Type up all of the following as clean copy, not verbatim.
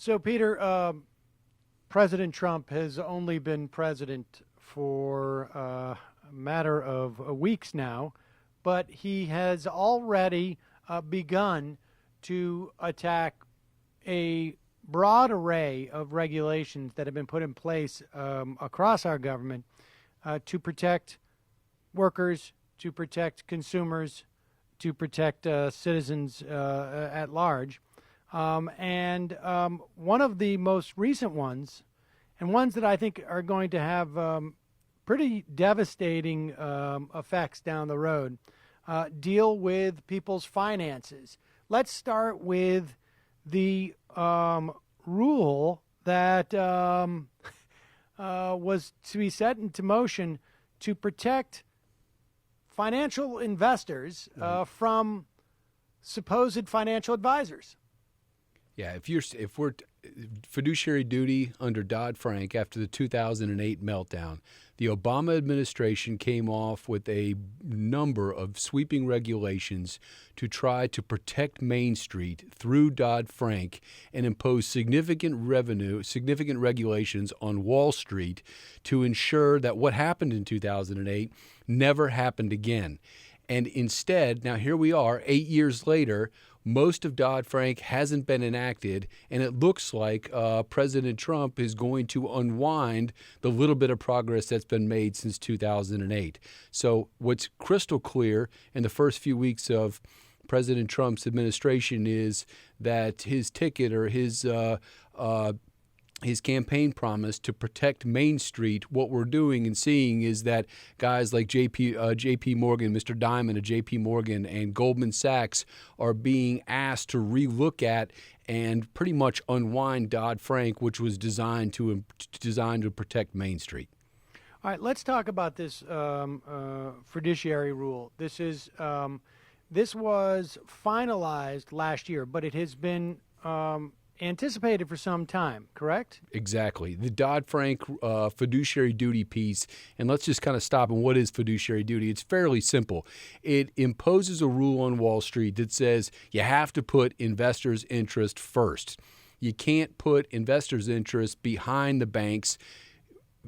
So, Peter, President Trump has only been president for a matter of weeks now, but he has already begun to attack a broad array of regulations that have been put in place across our government to protect workers, to protect consumers, to protect citizens at large. And one of the most recent ones, and ones that I think are going to have pretty devastating effects down the road, deal with people's finances. Let's start with the rule that was to be set into motion to protect financial investors from supposed financial advisors. Yeah, if we're fiduciary duty under Dodd-Frank after the 2008 meltdown, the Obama administration came off with a number of sweeping regulations to try to protect Main Street through Dodd-Frank and impose significant regulations on Wall Street to ensure that what happened in 2008 never happened again. And instead, now here we are, 8 years later, most of Dodd-Frank hasn't been enacted, and it looks like President Trump is going to unwind the little bit of progress that's been made since 2008. So what's crystal clear in the first few weeks of President Trump's administration is that his ticket or his campaign promise to protect Main Street, what we're doing and seeing is that guys like J.P. Morgan, Mr. Diamond of J.P. Morgan and Goldman Sachs are being asked to relook at and pretty much unwind Dodd-Frank, which was designed to protect Main Street. All right, let's talk about this fiduciary rule. This was finalized last year, but it has been anticipated for some time, correct? Exactly. The Dodd-Frank fiduciary duty piece, and let's just kind of stop on what is fiduciary duty. It's fairly simple. It imposes a rule on Wall Street that says you have to put investors' interest first. You can't put investors' interest behind the banks.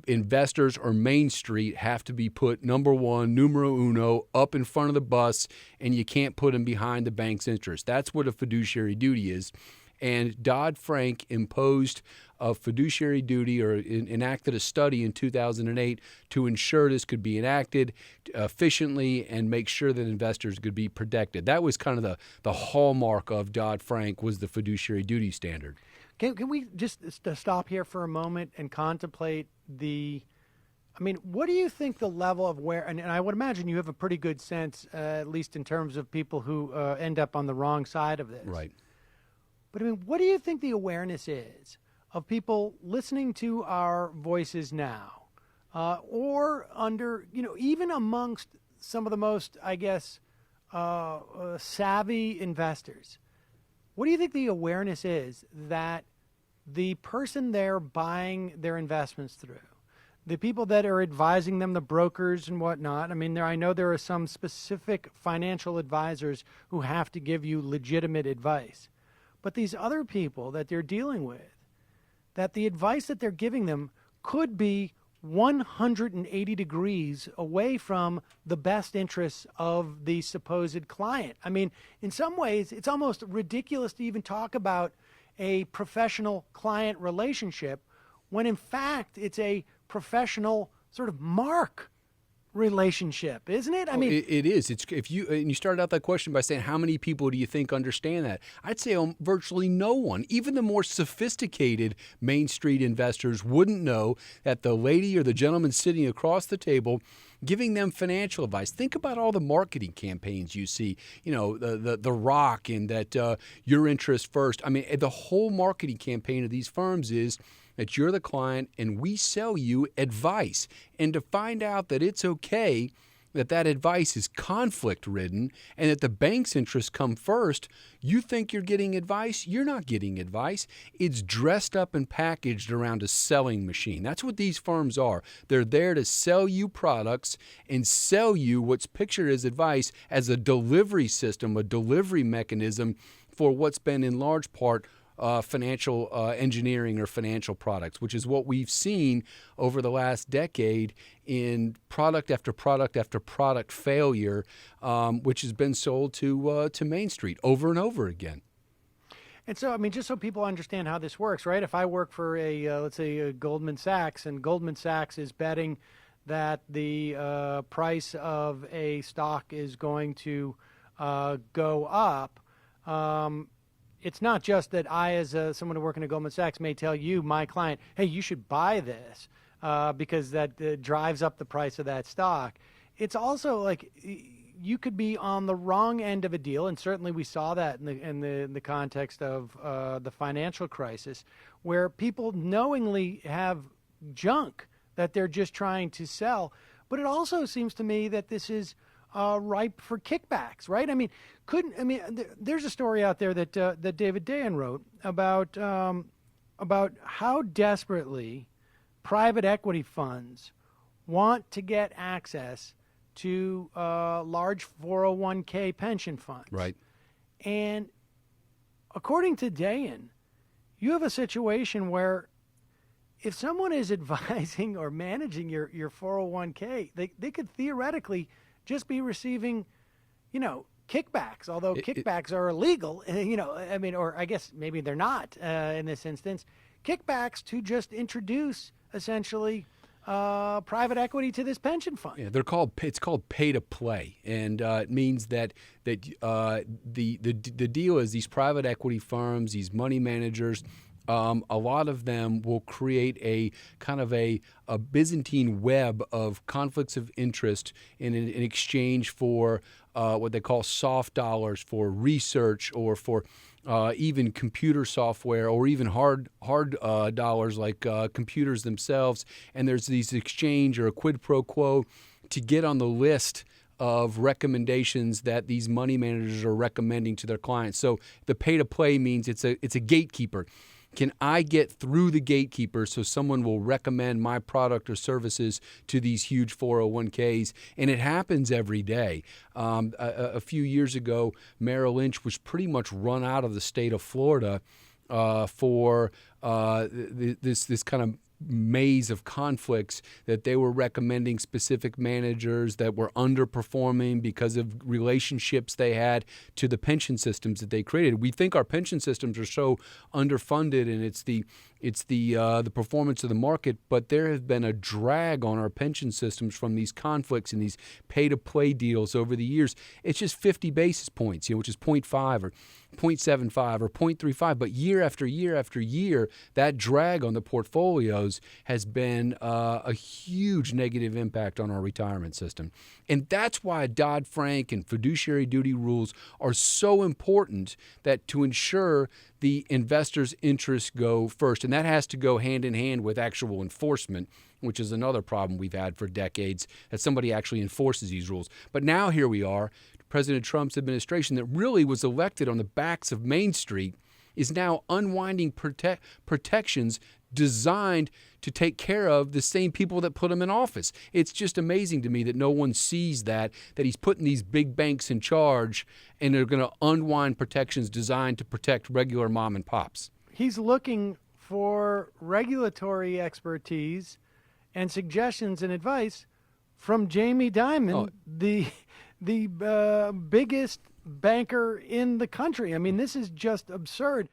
Investors or Main Street have to be put number one, numero uno, up in front of the bus, and you can't put them behind the bank's interest. That's what a fiduciary duty is. And Dodd-Frank imposed a fiduciary duty or enacted a study in 2008 to ensure this could be enacted efficiently and make sure that investors could be protected. That was kind of the hallmark of Dodd-Frank, was the fiduciary duty standard. Can we just stop here for a moment and contemplate what do you think the level of and I would imagine you have a pretty good sense, at least in terms of people who end up on the wrong side of this. Right. But what do you think the awareness is of people listening to our voices now, or under, even amongst some of the most, savvy investors? What do you think the awareness is that the person they're buying their investments through, the people that are advising them, the brokers and whatnot? I know there are some specific financial advisors who have to give you legitimate advice. But these other people that they're dealing with, that the advice that they're giving them could be 180 degrees away from the best interests of the supposed client. In some ways, it's almost ridiculous to even talk about a professional-client relationship when, in fact, it's a professional sort of mark relationship, isn't it? It is. It's you started out that question by saying how many people do you think understand that? I'd say virtually no one. Even the more sophisticated Main Street investors wouldn't know that the lady or the gentleman sitting across the table giving them financial advice. Think about all the marketing campaigns you see, the Rock and that your interest first. The whole marketing campaign of these firms is that you're the client and we sell you advice. And to find out that it's okay that advice is conflict-ridden and that the bank's interests come first, you think you're getting advice? You're not getting advice. It's dressed up and packaged around a selling machine. That's what these firms are. They're there to sell you products and sell you what's pictured as advice as a delivery system, a delivery mechanism for what's been in large part financial engineering or financial products, which is what we've seen over the last decade in product after product after product failure, which has been sold to Main Street over and over again. And so, I mean, just so people understand how this works, right? If I work for let's say, a Goldman Sachs, and Goldman Sachs is betting that the price of a stock is going to go up, it's not just that I, as someone working at Goldman Sachs, may tell you, my client, hey, you should buy this because that drives up the price of that stock. It's also like you could be on the wrong end of a deal, and certainly we saw that in the context of the financial crisis, where people knowingly have junk that they're just trying to sell. But it also seems to me that this is ripe for kickbacks, right? I mean, there's a story out there that David Dayen wrote about how desperately private equity funds want to get access to large 401k pension funds. Right. And according to Dayen, you have a situation where if someone is advising or managing your 401k, they could theoretically just be receiving, kickbacks, although kickbacks are illegal, or I guess maybe they're not in this instance, kickbacks to just introduce essentially private equity to this pension fund. Yeah, it's called pay to play, and it means that the deal is these private equity firms, these money managers, a lot of them will create a kind of a Byzantine web of conflicts of interest in exchange for what they call soft dollars for research or for even computer software or even hard dollars like computers themselves. And there's these exchange or a quid pro quo to get on the list of recommendations that these money managers are recommending to their clients. So the pay to play means it's a gatekeeper. Can I get through the gatekeeper so someone will recommend my product or services to these huge 401ks? And it happens every day. A few years ago, Merrill Lynch was pretty much run out of the state of Florida for this kind of maze of conflicts that they were recommending specific managers that were underperforming because of relationships they had to the pension systems that they created. We think our pension systems are so underfunded and it's the performance of the market, but there has been a drag on our pension systems from these conflicts and these pay-to-play deals over the years. It's just 50 basis points, which is 0.5 or 0.75 or 0.35, but year after year after year, that drag on the portfolios has been a huge negative impact on our retirement system. And that's why Dodd-Frank and fiduciary duty rules are so important, that to ensure the investor's interests go first. And that has to go hand in hand with actual enforcement, which is another problem we've had for decades, that somebody actually enforces these rules. But now here we are, President Trump's administration that really was elected on the backs of Main Street is now unwinding protections designed to take care of the same people that put him in office. It's just amazing to me that no one sees that he's putting these big banks in charge and they're going to unwind protections designed to protect regular mom and pops. He's looking for regulatory expertise and suggestions and advice from Jamie Dimon, the biggest banker in the country. I mean, this is just absurd.